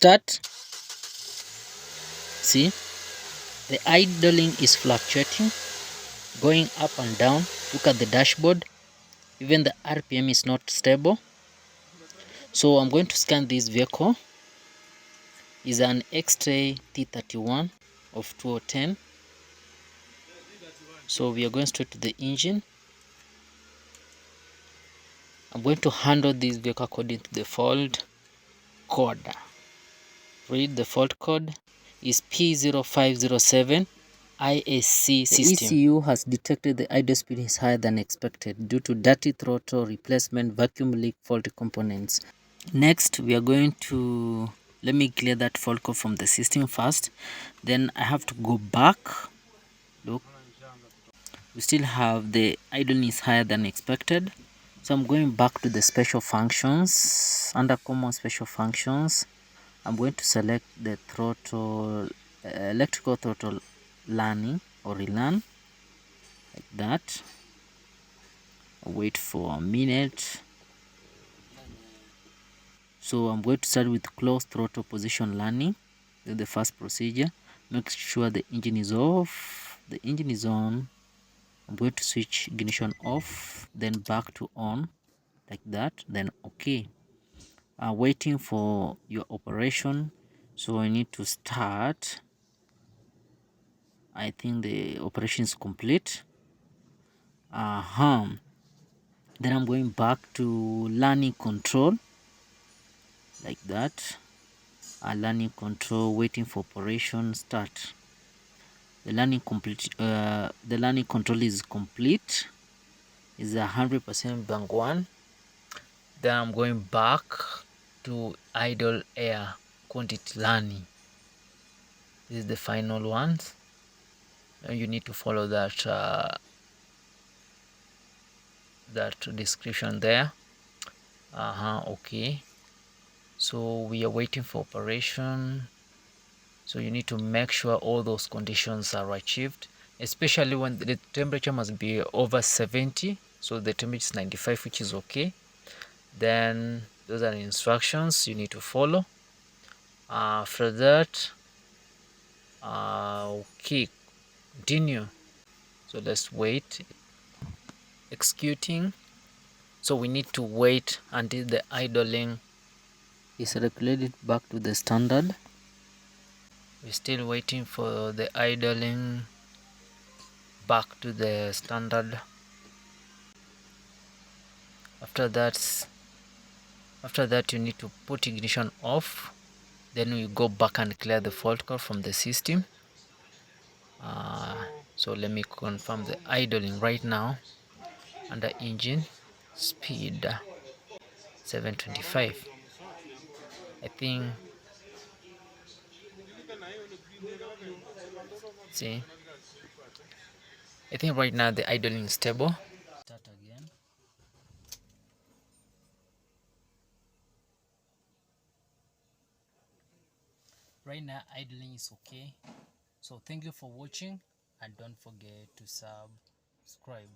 start. See, the idling is fluctuating, going up and down. Look at the dashboard. Even the RPM is not stable. So I'm going to scan this vehicle. It's an X-Trail T31 of 2010. So we are going straight to the engine. I'm going to handle this vehicle according to the fault code. Read the fault code is P0507 ISC system. The ECU has detected the idle speed is higher than expected due to dirty throttle replacement vacuum leak faulty components. Next, we are going to, let me clear that fault code from the system first. Then I have to go back. Look, we still have the idling is higher than expected. So I'm going back to the special functions. Under common special functions, I'm going to select the throttle, electrical throttle learning or relearn, like that. Wait for a minute. So I'm going to start with closed throttle position learning. Then the first procedure, make sure the engine is off. The engine is on. I'm going to switch ignition off, then back to on, like that, then okay. Waiting for your operation, so I need to start. I think the operation is complete. Then I'm going back to learning control, like that. Learning control, waiting for operation start. The learning control is complete. Is 100% bank 1. Then I'm going back to idle air quantity learning. This is the final one. And you need to follow that that description there. Okay. So we are waiting for operation. So you need to make sure all those conditions are achieved, especially when the temperature must be over 70. So the temperature is 95, which is okay. Then those are the instructions you need to follow. After that, okay, continue. So let's wait. Executing. So we need to wait until the idling is regulated back to the standard. We're still waiting for the idling back to the standard. After that you need to put ignition off. Then we go back and clear the fault code from the system. So let me confirm the idling right now. Under engine, speed 725. I think, see, I think right now the idling is stable. Start again. Right now idling is okay. So thank you for watching, and don't forget to subscribe.